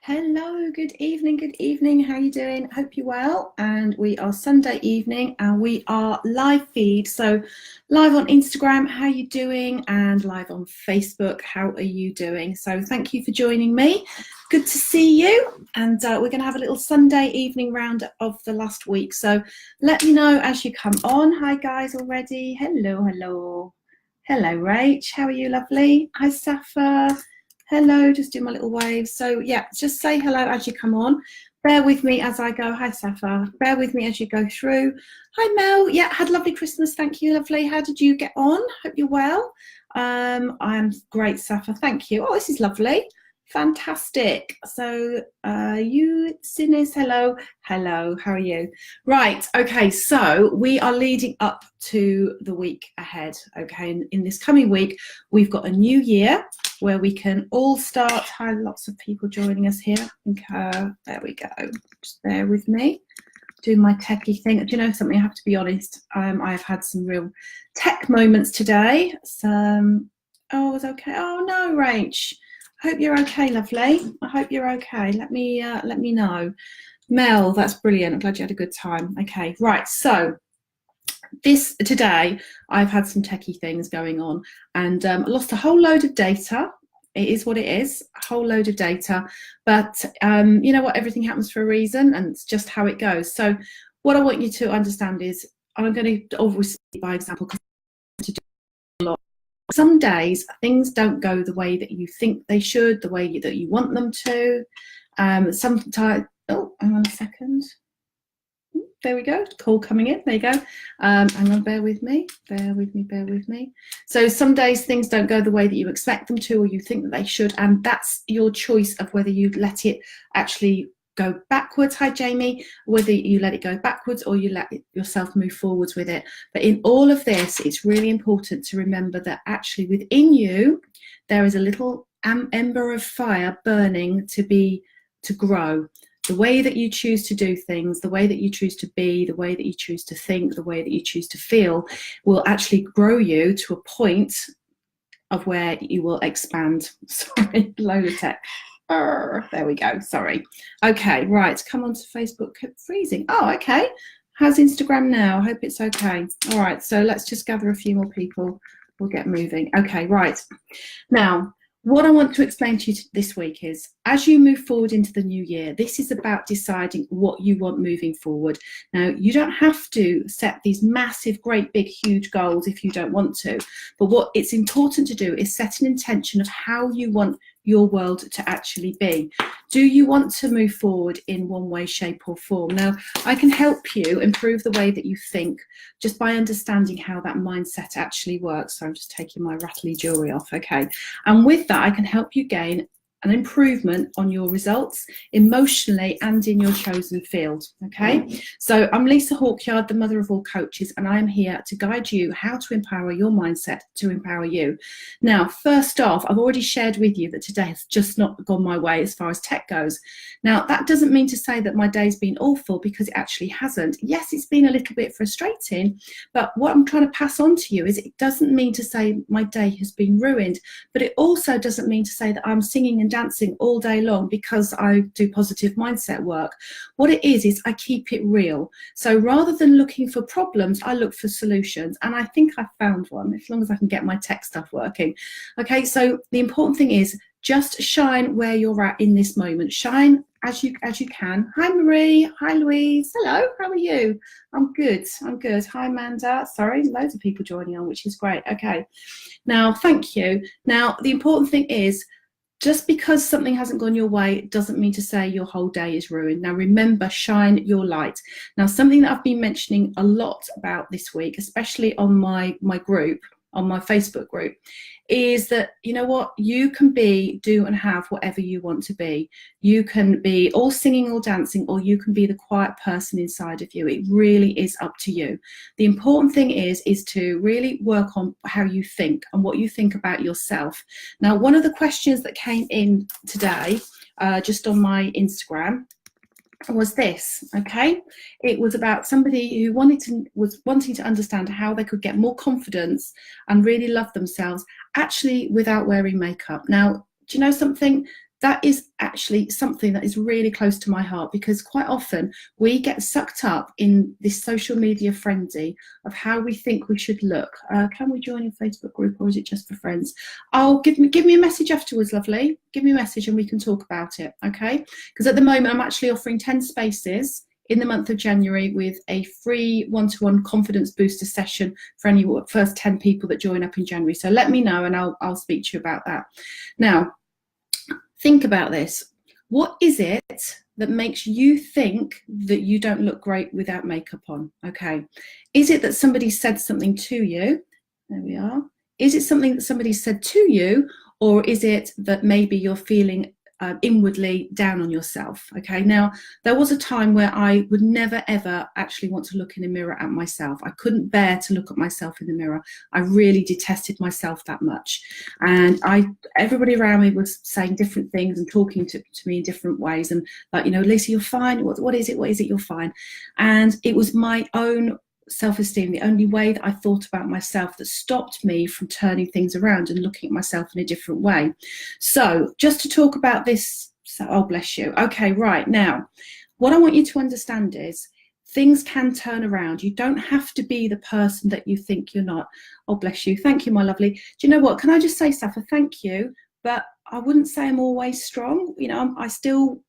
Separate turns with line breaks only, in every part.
Hello, good evening, good evening. How are you doing? Hope you're well. And we are Sunday evening and we are live feed. So live on Instagram, how are you doing? And live on Facebook, how are you doing? So thank you for joining me. Good to see you. And we're going to have a little Sunday evening round of the last week. So let me know as you come on. Hi guys already. Hello, hello. Hello, Rach. How are you, lovely? Hi, Safa. Hello, just do my little waves. So yeah, just say hello as you come on. Bear with me as I go. Hi, Safa. Bear with me as you go through. Hi, Mel. Yeah, had a lovely Christmas. Thank you, lovely. How did you get on? Hope you're well. I'm great, Safa. Thank you. Oh, this is lovely. Fantastic. So you, Sinis, hello. Hello, how are you? Right, okay, so we are leading up to the week ahead, okay? In this coming week, we've got a new year where we can all start. Hi, lots of people joining us here. Okay, there we go. Just bear with me. Do my techie thing. Do you know something? I have to be honest. I've had some real tech moments today. So, oh, it's okay. Oh no, Rach. Hope you're okay, lovely. I hope you're okay. Let me know. Mel, that's brilliant. I'm glad you had a good time. Okay, right. So today I've had some techie things going on and I lost a whole load of data. It is what it is, a whole load of data. But you know what? Everything happens for a reason, and it's just how it goes. So what I want you to understand is I'm going to obviously by example to do a lot. Some days things don't go the way that you think they should, the way that you want them to. Sometimes, oh, hang on a second. There we go, call coming in, there you go. Hang on, bear with me. So some days things don't go the way that you expect them to or you think that they should, and that's your choice of whether you let it actually go backwards. Hi Jamie. Whether you let it go backwards or you let yourself move forwards with it. But in all of this, it's really important to remember that actually within you there is a little ember of fire burning to grow. The way that you choose to do things, the way that you choose to be, the way that you choose to think, the way that you choose to feel will actually grow you to a point of where you will expand. Sorry, load of tech. There we go, sorry. Okay, right, come on to Facebook. Freezing. Oh, okay. How's Instagram now? I hope it's okay. All right, so let's just gather a few more people. We'll get moving. Okay, right. Now, what I want to explain to you this week is, as you move forward into the new year, this is about deciding what you want moving forward. Now, you don't have to set these massive, great, big, huge goals if you don't want to. But what it's important to do is set an intention of how you want your world to actually be. Do you want to move forward in one way, shape or form? Now, I can help you improve the way that you think just by understanding how that mindset actually works. So I'm just taking my rattly jewelry off, okay? And with that, I can help you gain an improvement on your results emotionally and in your chosen field, okay? So I'm Lisa Hawkyard, the mother of all coaches, and I am here to guide you how to empower your mindset to empower you. Now, first off, I've already shared with you that today has just not gone my way as far as tech goes. Now, that doesn't mean to say that my day's been awful, because it actually hasn't. Yes, it's been a little bit frustrating, but what I'm trying to pass on to you is it doesn't mean to say my day has been ruined, but it also doesn't mean to say that I'm singing and dancing all day long because I do positive mindset work. What it is I keep it real. So rather than looking for problems, I look for solutions, and I think I found one, as long as I can get my tech stuff working. Okay, so the important thing is just shine where you're at in this moment. Shine as you can. Hi Marie. Hi Louise. Hello, how are you? I'm good. Hi Amanda. Sorry, loads of people joining on, which is great. Okay, now thank you. Now the important thing is, just because something hasn't gone your way doesn't mean to say your whole day is ruined. Now remember, shine your light. Now, something that I've been mentioning a lot about this week, especially on my group, on my Facebook group, is that, you know what, you can be, do and have whatever you want to be. You can be all singing or dancing, or you can be the quiet person inside of you. It really is up to you. The important thing is to really work on how you think and what you think about yourself. Now, one of the questions that came in today, just on my Instagram, was this, okay? It was about somebody who was wanting to understand how they could get more confidence and really love themselves, actually without wearing makeup. Now, do you know something? that is actually something that is really close to my heart, because quite often we get sucked up in this social media frenzy of how we think we should look. Can we join your Facebook group, or is it just for friends? Oh, give me a message afterwards, lovely. Give me a message and we can talk about it, okay? Because at the moment I'm actually offering 10 spaces in the month of January with a free one-to-one confidence booster session for any first 10 people that join up in January. So let me know and I'll speak to you about that. Now, think about this. What is it that makes you think that you don't look great without makeup on? Okay. Is it that somebody said something to you? There we are. Is it something that somebody said to you, or is it that maybe you're feeling inwardly down on yourself? Okay, now there was a time where I would never ever actually want to look in a mirror at myself. I couldn't bear to look at myself in the mirror. I really detested myself that much, and everybody around me was saying different things and talking to me in different ways, and like, you know, Lisa, you're fine. What is it, you're fine? And it was my own self-esteem, the only way that I thought about myself, that stopped me from turning things around and looking at myself in a different way. So just to talk about this, oh bless you. Okay, right, now what I want you to understand is things can turn around. You don't have to be the person that you think you're not. Oh bless you, thank you, my lovely. Do you know what, can I just say, Safa, thank you, but I wouldn't say I'm always strong. You know, I still,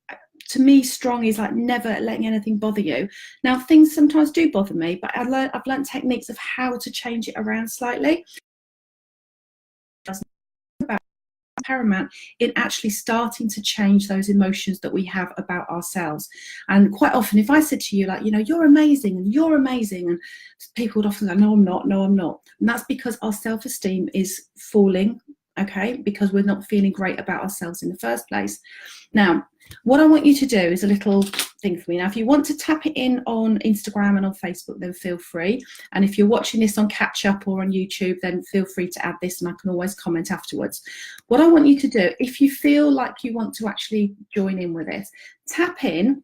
to me, strong is like never letting anything bother you. Now, things sometimes do bother me, but I've learned techniques of how to change it around slightly. It's about paramount in actually starting to change those emotions that we have about ourselves. And quite often, if I said to you, like, you know, you're amazing and people would often go, no, I'm not, no, I'm not. And that's because our self-esteem is falling, okay, because we're not feeling great about ourselves in the first place. Now, what I want you to do is a little thing for me. Now, if you want to tap it in on Instagram and on Facebook, then feel free. And if you're watching this on Catch Up or on YouTube, then feel free to add this and I can always comment afterwards. What I want you to do, if you feel like you want to actually join in with this, tap in.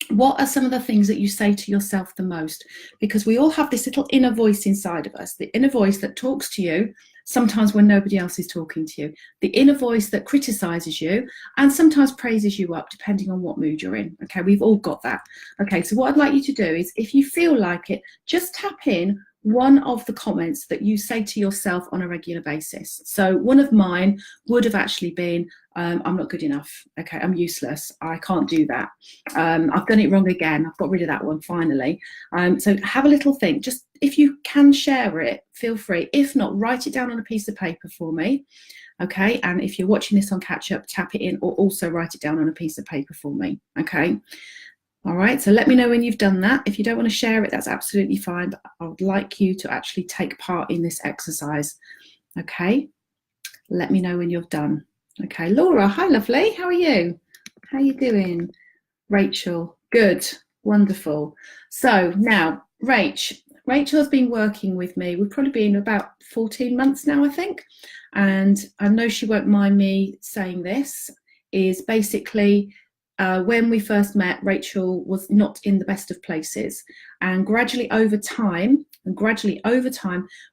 What are some of the things that you say to yourself the most? Because we all have this little inner voice inside of us, the inner voice that talks to you sometimes when nobody else is talking to you, the inner voice that criticizes you and sometimes praises you up depending on what mood you're in. Okay, we've all got that. Okay, so what I'd like you to do is, if you feel like it, just tap in one of the comments that you say to yourself on a regular basis. So one of mine would have actually been, I'm not good enough. Okay, I'm useless. I can't do that. I've done it wrong again. I've got rid of that one finally. So have a little think. Just if you can share it, feel free. If not, write it down on a piece of paper for me. Okay, and if you're watching this on Catch Up, tap it in or also write it down on a piece of paper for me. Okay. All right, so let me know when you've done that. If you don't want to share it, that's absolutely fine, but I would like you to actually take part in this exercise. Okay, let me know when you've done. Okay, Laura, hi lovely, how are you? How are you doing? Rachel, good, wonderful. So now, Rachel has been working with me. We've probably been about 14 months now, I think. And I know she won't mind me saying this, is basically, when we first met, Rachel was not in the best of places, and gradually over time,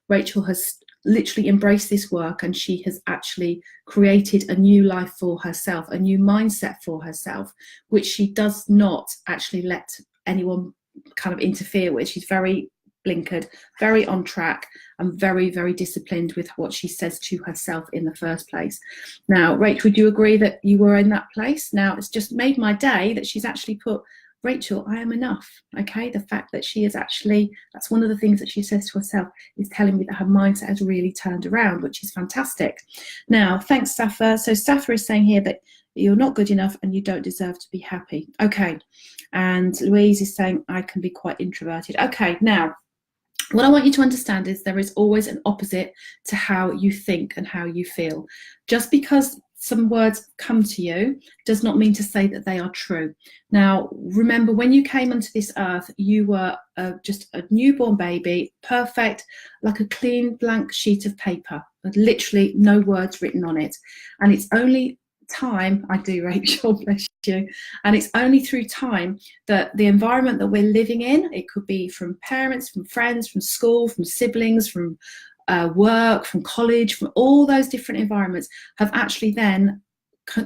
Rachel has literally embraced this work, and she has actually created a new life for herself, a new mindset for herself, which she does not actually let anyone kind of interfere with. She's very blinkered, very on track, and very, very disciplined with what she says to herself in the first place. Now, Rach, would you agree that you were in that place? Now, it's just made my day that she's actually put, Rachel, I am enough. Okay, the fact that she is actually, that's one of the things that she says to herself, is telling me that her mindset has really turned around, which is fantastic. Now, thanks, Safa. So Safa is saying here that you're not good enough and you don't deserve to be happy. Okay, and Louise is saying I can be quite introverted. Okay, now, what I want you to understand is there is always an opposite to how you think and how you feel. Just because some words come to you does not mean to say that they are true. Now, remember, when you came onto this earth, you were just a newborn baby, perfect, like a clean blank sheet of paper, with literally no words written on it. And it's only time, I do, Rachel, bless you, and it's only through time that the environment that we're living in, it could be from parents, from friends, from school, from siblings, from work, from college, from all those different environments, have actually then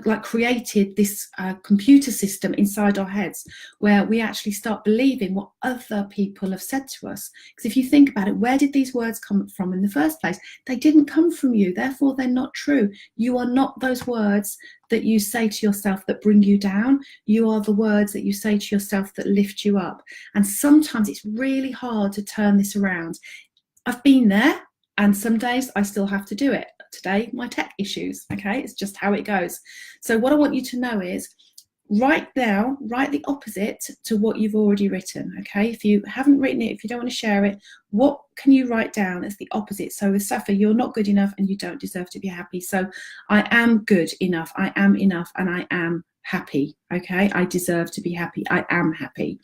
like created this computer system inside our heads where we actually start believing what other people have said to us. Because if you think about it, where did these words come from in the first place? They didn't come from you, therefore they're not true. You are not those words that you say to yourself that bring you down. You are the words that you say to yourself that lift you up. And sometimes it's really hard to turn this around. I've been there, and some days I still have to do it. Today, my tech issues, okay? It's just how it goes. So what I want you to know is, write the opposite to what you've already written, okay? If you haven't written it, if you don't want to share it, what can you write down as the opposite? So with Safa, you're not good enough and you don't deserve to be happy. So I am good enough, I am enough, and I am happy, okay? I deserve to be happy, I am happy.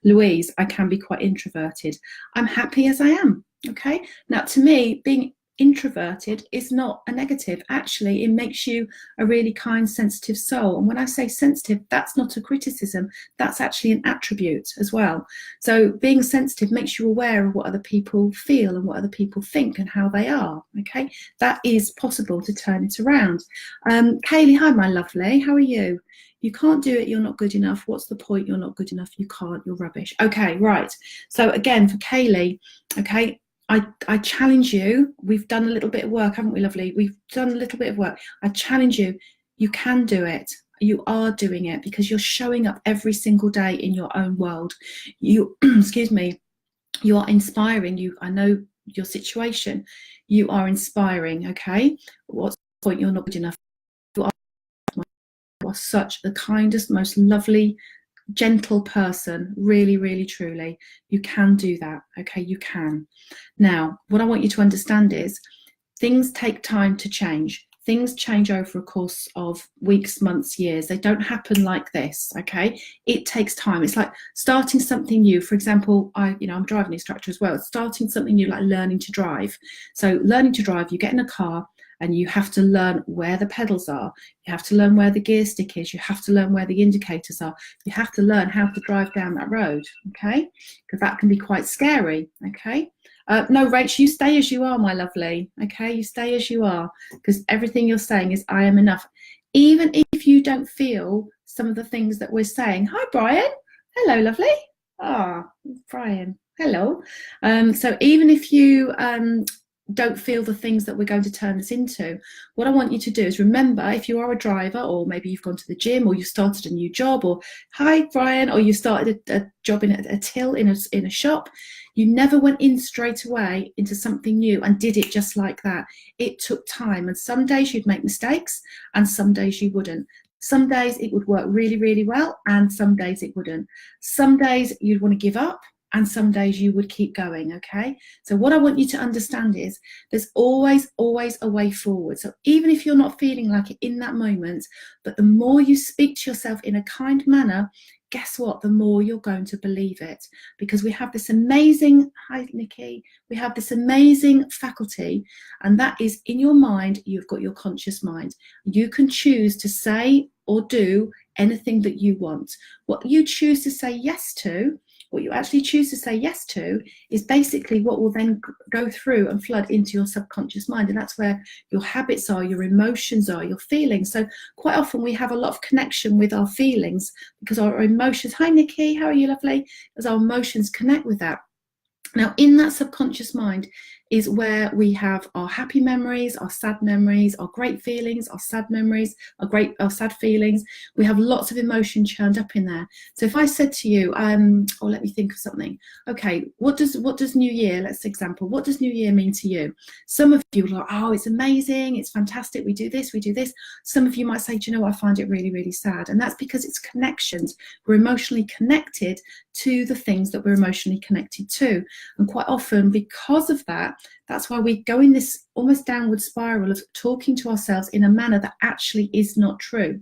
Louise, I can be quite introverted. I'm happy as I am, okay? Now, to me, being introverted is not a negative. Actually, it makes you a really kind, sensitive soul. And when I say sensitive, that's not a criticism, that's actually an attribute as well. So being sensitive makes you aware of what other people feel and what other people think and how they are, okay? That is possible to turn it around. Kaylee, hi my lovely, how are you? You can't do it, you're not good enough. What's the point? You're not good enough, you can't, you're rubbish. Okay, right. So again, for Kaylee, okay, I challenge you. We've done a little bit of work, haven't we, lovely? We've done a little bit of work. I challenge you. You can do it. You are doing it because you're showing up every single day in your own world. You, excuse me, you are inspiring. I know your situation. You are inspiring, okay? What's the point? You're not good enough. You are such the kindest, most lovely, gentle person, really, really, truly. You can do that, okay? You can. Now, what I want you to understand is things take time to change. Things change over a course of weeks, months, years. They don't happen like this, okay? It takes time. It's like starting something new. For example, I'm a driving instructor as well. Starting something new, like learning to drive. So learning to drive, you get in a car, and you have to learn where the pedals are. You have to learn where the gear stick is. You have to learn where the indicators are. You have to learn how to drive down that road, okay? Because that can be quite scary, okay? No, Rach, you stay as you are, my lovely, okay? You stay as you are, because everything you're saying is, I am enough. Even if you don't feel some of the things that we're saying. Hi, Brian. Hello, lovely. Ah, Brian. Hello. So even if you don't feel the things that we're going to turn this into, what I want you to do is remember, if you are a driver, or maybe you've gone to the gym, or you started a new job, or hi Brian, or you started a job in a till in a shop, you never went in straight away into something new and did it just like that. It took time, and some days you'd make mistakes and some days you wouldn't. Some days it would work really, really well, and some days it wouldn't. Some days you'd want to give up, and some days you would keep going, okay? So what I want you to understand is there's always, always a way forward. So even if you're not feeling like it in that moment, but the more you speak to yourself in a kind manner, guess what? The more you're going to believe it. Because we have this amazing, hi Nikki, we have this amazing faculty, and that is in your mind. You've got your conscious mind. You can choose to say or do anything that you want. What you choose to say yes to, what you actually choose to say yes to, is basically what will then go through and flood into your subconscious mind. And that's where your habits are, your emotions are, your feelings. So quite often we have a lot of connection with our feelings because our emotions, hi Nikki, how are you, lovely? As our emotions connect with that. Now, in that subconscious mind is where we have our happy memories, our sad memories, our great feelings, our sad memories, our sad feelings. We have lots of emotion churned up in there. So if I said to you, or let me think of something. Okay, what does New Year, let's example, what does New Year mean to you? Some of you are like, oh, it's amazing, it's fantastic, we do this, we do this. Some of you might say, do you know what, I find it really, really sad. And that's because it's connections. We're emotionally connected to the things that we're emotionally connected to. And quite often, because of that, that's why we go in this almost downward spiral of talking to ourselves in a manner that actually is not true.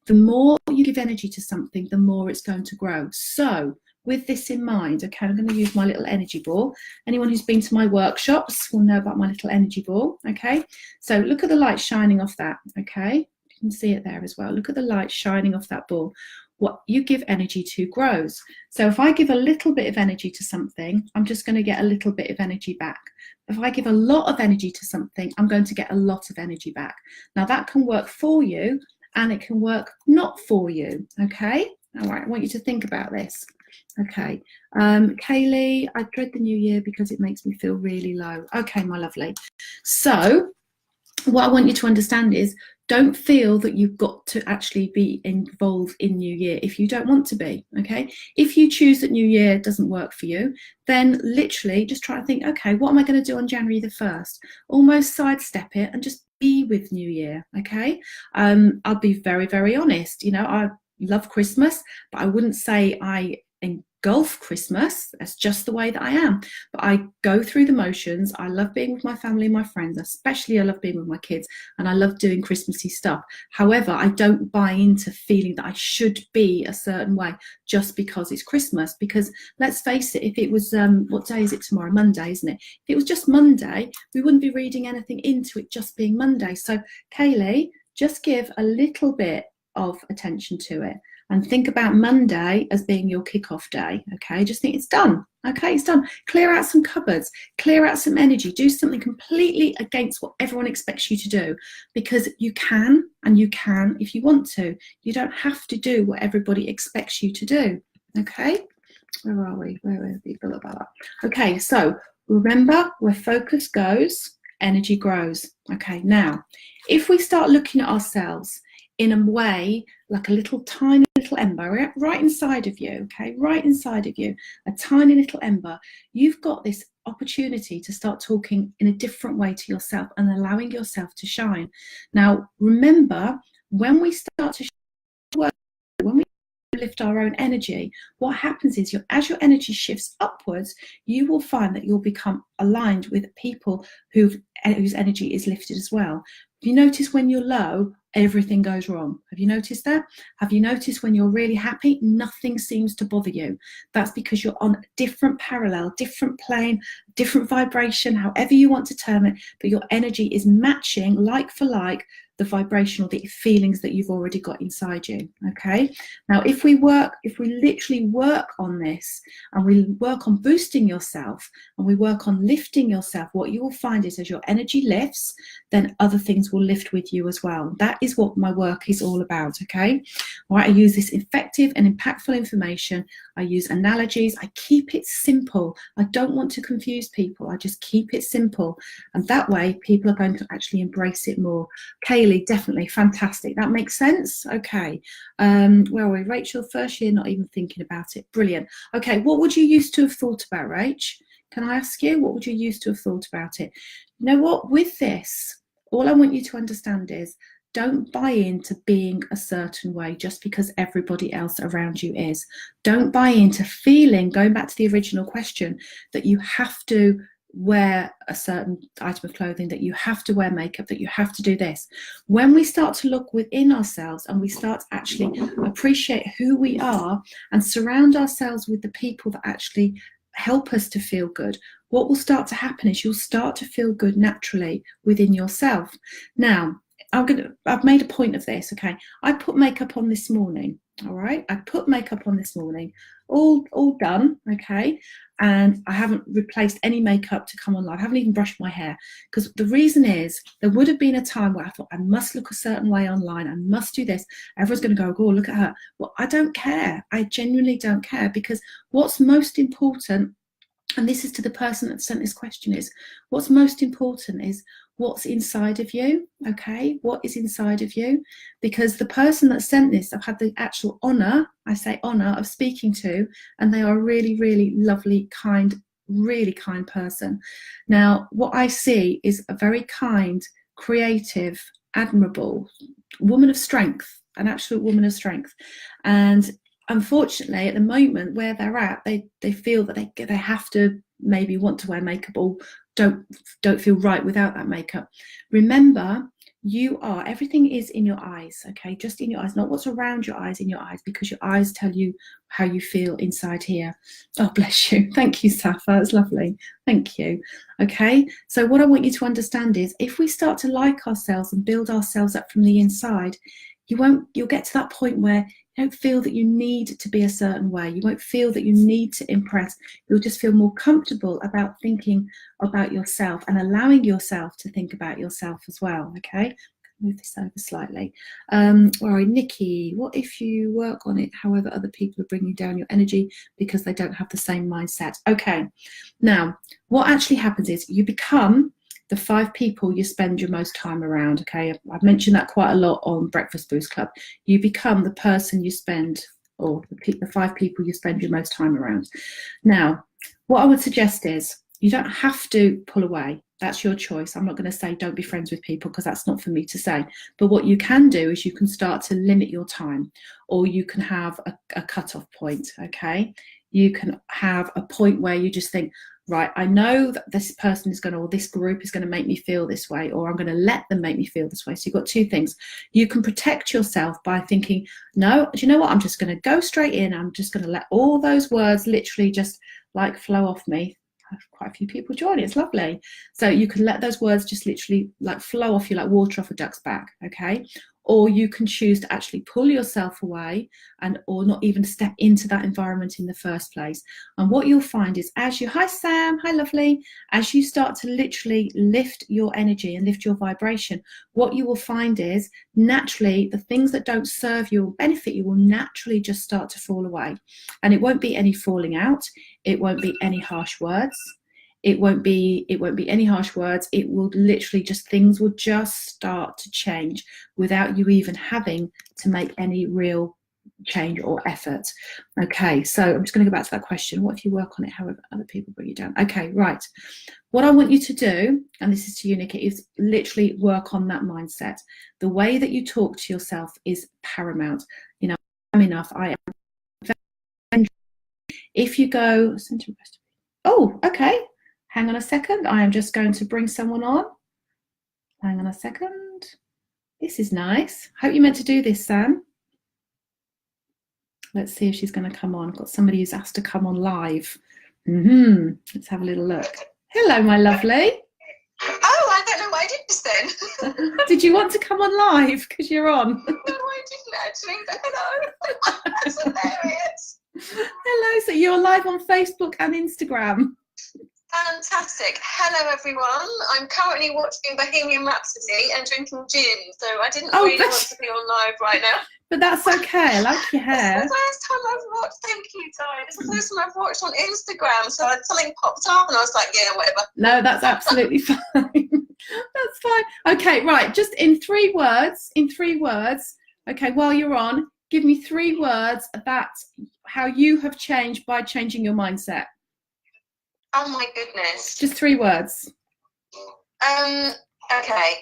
The more you give energy to something, the more it's going to grow. So with this in mind, okay, I'm going to use my little energy ball. Anyone who's been to my workshops will know about my little energy ball, okay? So look at the light shining off that, okay? You can see it there as well. Look at the light shining off that ball. What you give energy to grows. So if I give a little bit of energy to something, I'm just going to get a little bit of energy back. If I give a lot of energy to something, I'm going to get a lot of energy back. Now that can work for you, and it can work not for you. Okay. All right. I want you to think about this. Okay. Kaylee, I dread the new year because it makes me feel really low. Okay, my lovely. So what I want you to understand is, don't feel that you've got to actually be involved in New Year if you don't want to be, okay? If you choose that New Year doesn't work for you, then literally just try to think, okay, what am I going to do on January the 1st? Almost sidestep it and just be with New Year, okay? I'll be very, very honest. You know, I love Christmas, but I wouldn't say I engulf Christmas. That's just the way that I am. But I go through the motions. I love being with my family and my friends, especially I love being with my kids, and I love doing Christmassy stuff. However, I don't buy into feeling that I should be a certain way just because it's Christmas. Because let's face it, if it was, what day is it tomorrow? Monday, isn't it? If it was just Monday, we wouldn't be reading anything into it just being Monday. So Kaylee, just give a little bit of attention to it. And think about Monday as being your kickoff day, okay? Just think it's done, okay? It's done. Clear out some cupboards, clear out some energy, do something completely against what everyone expects you to do, because you can, and you can if you want to. You don't have to do what everybody expects you to do, okay? Where are we? Where are we? Blah, blah, blah. Okay, so remember, where focus goes, energy grows. Okay, now, if we start looking at ourselves in a way like a little tiny little ember right inside of you, okay, right inside of you, a tiny little ember, you've got this opportunity to start talking in a different way to yourself and allowing yourself to shine. Now, remember, when we start to work, when we lift our own energy, what happens is as your energy shifts upwards, you will find that you'll become aligned with people whose energy is lifted as well. If you notice when you're low, everything goes wrong. Have you noticed that? Have you noticed when you're really happy, nothing seems to bother you? That's because you're on a different parallel, different plane, different vibration, however you want to term it, but your energy is matching like for like the vibrational, the feelings that you've already got inside you, okay? Now, if we literally work on this, and we work on boosting yourself, and we work on lifting yourself, what you will find is as your energy lifts, then other things will lift with you as well. That is what my work is all about, okay? All right, I use this effective and impactful information. I use analogies. I keep it simple. I don't want to confuse people. I just keep it simple. And that way, people are going to actually embrace it more. Kaylee, definitely fantastic. That makes sense. Okay. Where are we? Rachel, first year, not even thinking about it. Brilliant. Okay. What would you used to have thought about, Rach? Can I ask you, what would you used to have thought about it? You know what? With this, all I want you to understand is, don't buy into being a certain way just because everybody else around you is. Don't buy into feeling, going back to the original question, that you have to wear a certain item of clothing, that you have to wear makeup, that you have to do this. When we start to look within ourselves and we start to actually appreciate who we are and surround ourselves with the people that actually help us to feel good, what will start to happen is you'll start to feel good naturally within yourself. Now, I've made a point of this, okay? I put makeup on this morning, all right? I put makeup on this morning, all done, okay? And I haven't replaced any makeup to come online. I haven't even brushed my hair, because the reason is there would have been a time where I thought I must look a certain way online. I must do this. Everyone's going to go, oh, look at her. Well, I don't care. I genuinely don't care, because what's most important, and this is to the person that sent this question, is what's most important is what's inside of you, okay? What is inside of you? Because the person that sent this, I've had the actual honour, I say honour, of speaking to, and they are a really, really lovely, kind, really kind person. Now, what I see is a very kind, creative, admirable woman of strength, an absolute woman of strength. And unfortunately, at the moment where they're at, they feel that they have to maybe want to wear makeup, or don't feel right without that makeup. Remember, everything is in your eyes, okay? Just in your eyes, not what's around your eyes, in your eyes, because your eyes tell you how you feel inside here. Oh, bless you. Thank you, Safa. It's lovely. Thank you. Okay, so what I want you to understand is, if we start to like ourselves and build ourselves up from the inside, you'll get to that point where you don't feel that you need to be a certain way. You won't feel that you need to impress. You'll just feel more comfortable about thinking about yourself and allowing yourself to think about yourself as well, okay? move this over slightly. Where are we? Nikki, what if you work on it, however, other people are bringing down your energy because they don't have the same mindset? Okay, now, what actually happens is you become the 5 people you spend your most time around, okay? I've mentioned that quite a lot on Breakfast Boost Club. You become the person you spend, or the 5 people you spend your most time around. Now, what I would suggest is you don't have to pull away. That's your choice. I'm not going to say don't be friends with people because that's not for me to say. But what you can do is you can start to limit your time, or you can have a cut-off point, okay? You can have a point where you just think, right, I know that this person is going to, or this group is going to make me feel this way, or I'm going to let them make me feel this way. So you've got 2 things. You can protect yourself by thinking, no, do you know what? I'm just going to go straight in. I'm just going to let all those words literally just like flow off me. I have quite a few people joining. It's lovely. So you can let those words just literally like flow off you like water off a duck's back, okay? Or you can choose to actually pull yourself away and or not even step into that environment in the first place. And what you'll find is as you, hi Sam, hi lovely, as you start to literally lift your energy and lift your vibration, what you will find is naturally the things that don't serve you or benefit you will naturally just start to fall away. And it won't be any falling out, it won't be any harsh words. It won't be any harsh words. It will literally just, things will just start to change without you even having to make any real change or effort. Okay, so I'm just going to go back to that question. What if you work on it, however other people bring you down? Okay, right. What I want you to do, and this is to you, Nikki, is literally work on that mindset. The way that you talk to yourself is paramount. You know, I'm enough. I am. If you go, oh, okay. Hang on a second. I am just going to bring someone on. Hang on a second. This is nice. Hope you meant to do this, Sam. Let's see if she's going to come on. I've got somebody who's asked to come on live. Let's have a little look. Hello, my lovely.
Oh, I don't know why I did this then.
Did you want to come on live? Because you're on.
No, I didn't actually. Hello. That's hilarious.
Hello. So you're live on Facebook and Instagram.
Fantastic. Hello, everyone. I'm currently watching Bohemian Rhapsody and drinking gin, so I didn't really want to be on live right now.
But that's okay. I like your hair.
It's the first time I've watched. Thank you, Ty. It's the first time I've watched on Instagram, so something popped up, and I was like, yeah, whatever.
No, that's absolutely fine. That's fine. Okay, right. Just in 3 words. In 3 words. Okay, while you're on, give me 3 words about how you have changed by changing your mindset.
Oh my goodness.
Just 3 words.
Okay.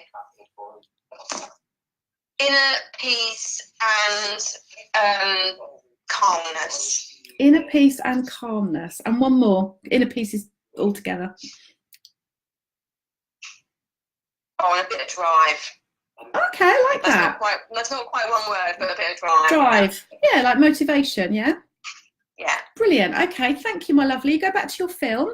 Inner peace and calmness.
Inner peace and calmness. And one more. Inner peace is all together.
Oh, and a bit of drive.
Okay, I like that.
That's not quite one word, but a bit of drive.
Drive. Yeah, like motivation, yeah?
Yeah.
Brilliant. Okay, thank you, my lovely. Go back to your film.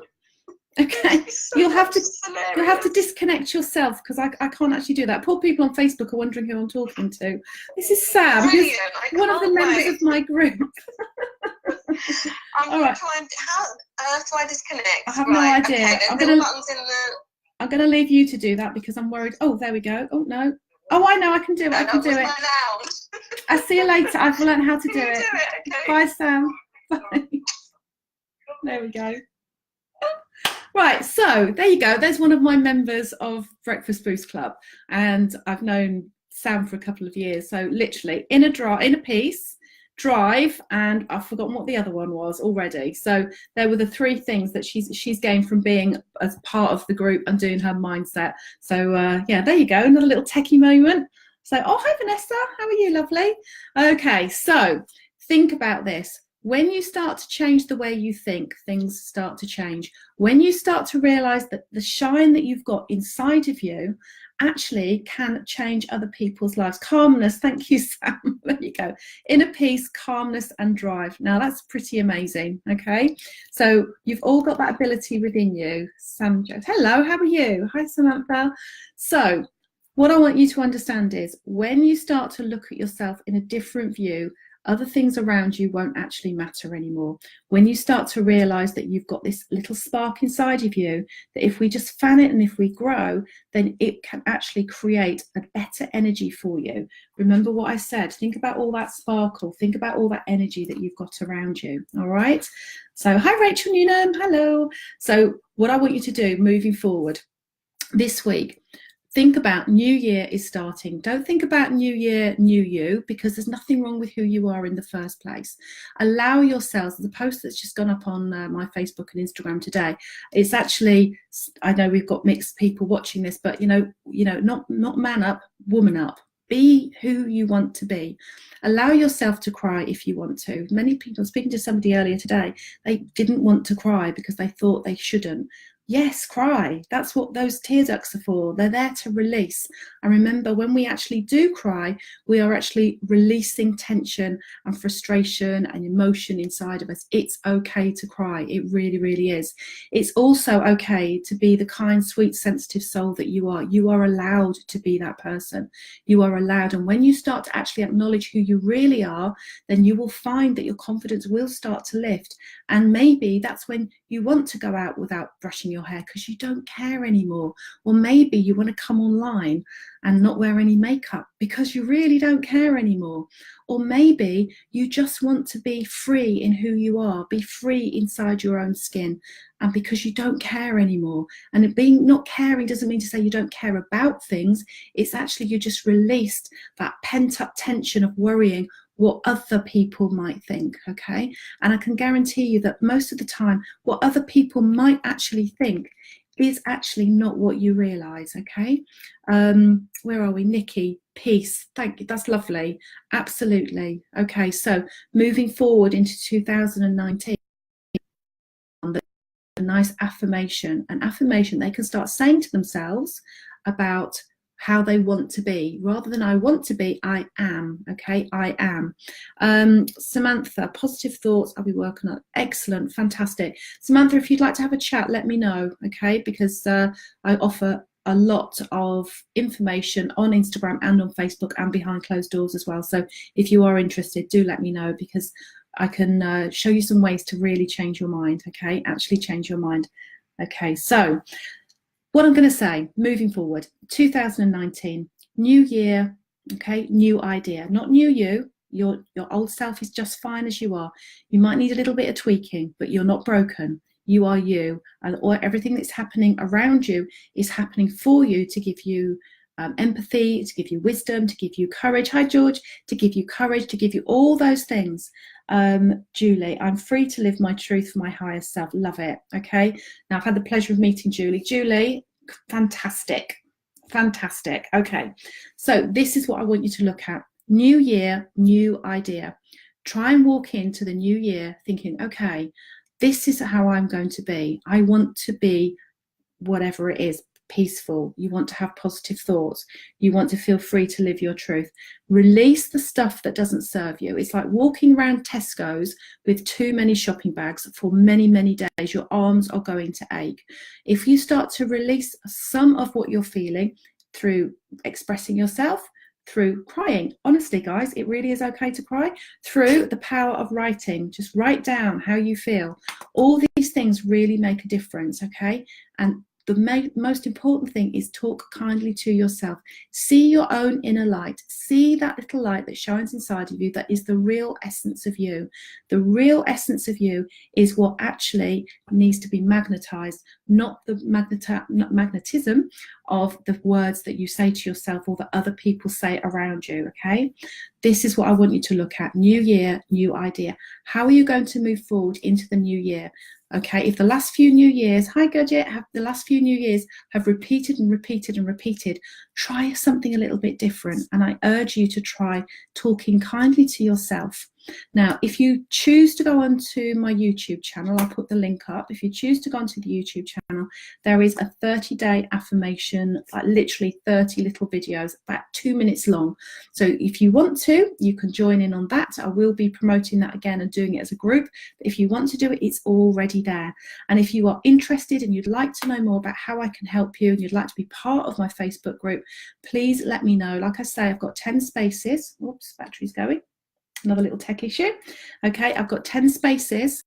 Okay, you'll have to disconnect yourself because I can't actually do that. Poor people on Facebook are wondering who I'm talking to. This is Sam, who's one of the members of my group.
I'm going to try and how do I disconnect?
I have no idea.
Okay,
I'm going to leave you to do that because I'm worried. Oh, there we go. Oh no. Oh, I know. I can do it. I can do it. I'll see you later. I've learned how to do it. Okay. Bye, Sam. Bye. There we go. Right, so there you go. There's one of my members of Breakfast Boost Club, and I've known Sam for a couple of years. So literally, inner peace, drive, and I've forgotten what the other one was already. So there were the 3 things that she's gained from being as part of the group and doing her mindset. So yeah, there you go. Another little techie moment. So, oh, hi Vanessa, how are you, lovely? Okay, so think about this. When you start to change the way you think, things start to change. When you start to realize that the shine that you've got inside of you actually can change other people's lives. Calmness, thank you, Sam. There you go. Inner peace, calmness, and drive. Now that's pretty amazing, okay? So you've all got that ability within you. Sam Jones, hello, how are you? Hi, Samantha. So what I want you to understand is when you start to look at yourself in a different view, other things around you won't actually matter anymore. When you start to realize that you've got this little spark inside of you, that if we just fan it and if we grow, then it can actually create a better energy for you. Remember what I said, think about all that sparkle, think about all that energy that you've got around you. All right. So hi, Rachel Newnham. Hello. So what I want you to do moving forward this week, think about new year is starting. Don't think about new year, new you, because there's nothing wrong with who you are in the first place. Allow yourselves, the post that's just gone up on my Facebook and Instagram today, it's actually, I know we've got mixed people watching this, but not man up, woman up. Be who you want to be. Allow yourself to cry if you want to. Many people, speaking to somebody earlier today, they didn't want to cry because they thought they shouldn't. Yes, cry. That's what those tear ducts are for. They're there to release. And remember, when we actually do cry, we are actually releasing tension and frustration and emotion inside of us. It's okay to cry. It really, really is. It's also okay to be the kind, sweet, sensitive soul that you are. You are allowed to be that person. You are allowed. And when you start to actually acknowledge who you really are, then you will find that your confidence will start to lift. And maybe that's when you want to go out without brushing your hair because you don't care anymore. Or maybe you want to come online and not wear any makeup because you really don't care anymore. Or maybe you just want to be free in who you are, be free inside your own skin, and because you don't care anymore. And it being not caring doesn't mean to say you don't care about things. It's actually you just released that pent up tension of worrying what other people might think, okay? And I can guarantee you that most of the time, what other people might actually think is actually not what you realize, okay? Where are we? Nikki, peace. Thank you. That's lovely. Absolutely. Okay, so moving forward into 2019, a nice affirmation, an affirmation they can start saying to themselves about how they want to be, rather than I want to be, I am. Okay, I am. Samantha, positive thoughts. I'll be working on. Excellent, fantastic. Samantha, if you'd like to have a chat, let me know. Okay, because I offer a lot of information on Instagram and on Facebook and behind closed doors as well. So if you are interested, do let me know, because I can show you some ways to really change your mind. Okay, actually change your mind. Okay, so what I'm going to say moving forward, 2019, new year, okay, new idea, not new you. Your old self is just fine as you are. You might need a little bit of tweaking, but you're not broken. You are you, and everything that's happening around you is happening for you to give you empathy, to give you wisdom, to give you courage. Hi, George. To give you courage, to give you all those things. Julie, I'm free to live my truth for my higher self. Love it. Okay. Now, I've had the pleasure of meeting Julie. Julie, fantastic. Fantastic. Okay. So this is what I want you to look at. New year, new idea. Try and walk into the new year thinking, okay, this is how I'm going to be. I want to be whatever it is. Peaceful. You want to have positive thoughts. You want to feel free to live your truth. Release the stuff that doesn't serve you. It's like walking around Tesco's with too many shopping bags for many, many days. Your arms are going to ache. If you start to release some of what you're feeling through expressing yourself, through crying, honestly guys, it really is okay to cry, through the power of writing, just write down how you feel. All these things really make a difference, okay? And the most important thing is talk kindly to yourself. See your own inner light. See that little light that shines inside of you that is the real essence of you. The real essence of you is what actually needs to be magnetized, not the magnetism of the words that you say to yourself or that other people say around you, okay? This is what I want you to look at. New year, new idea. How are you going to move forward into the new year? Okay, if the last few New Years, hi Gudget, the last few New Years have repeated and repeated and repeated, try something a little bit different. And I urge you to try talking kindly to yourself. Now, if you choose to go onto my YouTube channel, I'll put the link up. If you choose to go onto the YouTube channel, there is a 30-day affirmation, like literally 30 little videos, about 2 minutes long. So if you want to, you can join in on that. I will be promoting that again and doing it as a group. But if you want to do it, it's already there. And if you are interested and you'd like to know more about how I can help you and you'd like to be part of my Facebook group, please let me know. Like I say, I've got 10 spaces. Whoops, battery's going. Another little tech issue. Okay, I've got 10 spaces.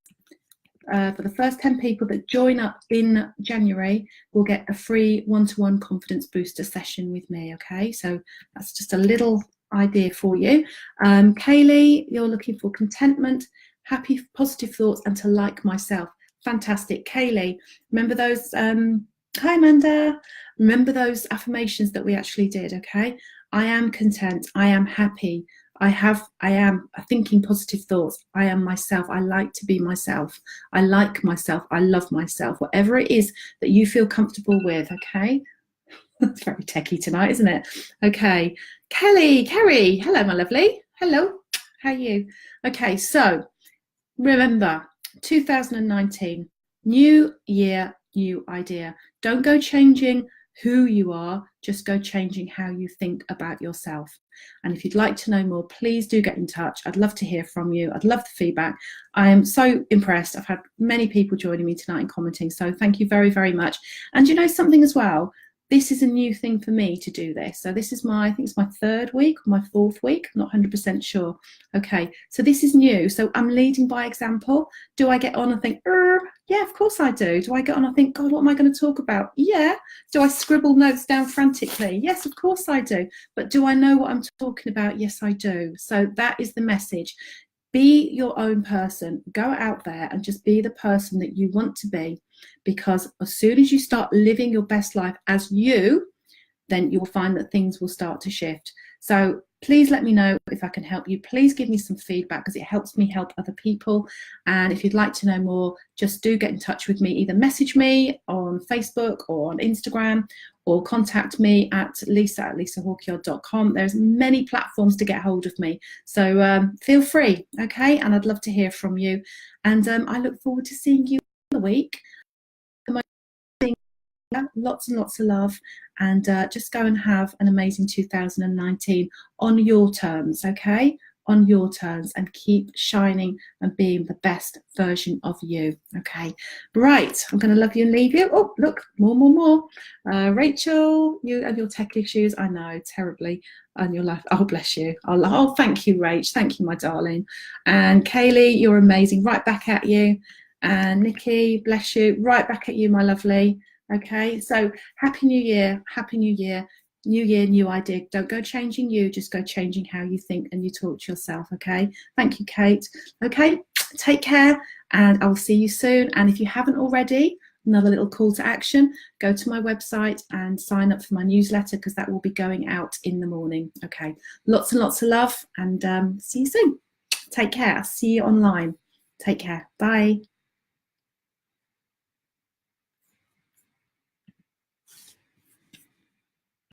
For the first 10 people that join up in January will get a free one-to-one confidence booster session with me. Okay, so that's just a little idea for you. Kaylee, you're looking for contentment, happy, positive thoughts, and to like myself. Fantastic. Kaylee, remember those, hi Amanda, remember those affirmations that we actually did. Okay, I am content, I am happy, I am thinking positive thoughts, I am myself, I like to be myself, I like myself, I love myself, whatever it is that you feel comfortable with. Okay, it's very techie tonight, isn't it? Okay, Kerry, hello my lovely, hello, how are you? Okay, so remember 2019, new year, new idea. Don't go changing who you are, just go changing how you think about yourself. And if you'd like to know more, please do get in touch. I'd love to hear from you. I'd love the feedback. I am so impressed. I've had many people joining me tonight and commenting, so thank you very, very much. And you know something as well, this is a new thing for me to do this. So this is I think it's my 3rd week or my 4th week, I'm not 100% sure. Okay, so this is new. So I'm leading by example. Do I get on and think, yeah, of course I do. Do I get on and think, God, what am I going to talk about? Yeah. Do I scribble notes down frantically? Yes, of course I do. But do I know what I'm talking about? Yes, I do. So that is the message. Be your own person. Go out there and just be the person that you want to be. Because as soon as you start living your best life as you, then you'll find that things will start to shift. So please let me know if I can help you. Please give me some feedback because it helps me help other people. And if you'd like to know more, just do get in touch with me. Either message me on Facebook or on Instagram, or contact me at lisa@lisahawkyard.com. There's many platforms to get hold of me. So feel free, okay? And I'd love to hear from you. And I look forward to seeing you in the week. Lots and lots of love, and just go and have an amazing 2019 on your terms, okay? On your terms, and keep shining and being the best version of you, okay? Right, I'm going to love you and leave you. Oh, look, more. Rachel, you and your tech issues, I know, terribly, and your life. Oh, bless you. Oh, thank you, Rach. Thank you, my darling. And Kaylee, you're amazing. Right back at you. And Nikki, bless you. Right back at you, my lovely. Okay, so happy new year, new year, new idea. Don't go changing you, just go changing how you think and you talk to yourself. Okay, thank you, Kate. Okay, take care, and I'll see you soon. And if you haven't already, another little call to action, go to my website and sign up for my newsletter, because that will be going out in the morning. Okay, lots and lots of love, and see you soon. Take care. I'll see you online. Take care. Bye.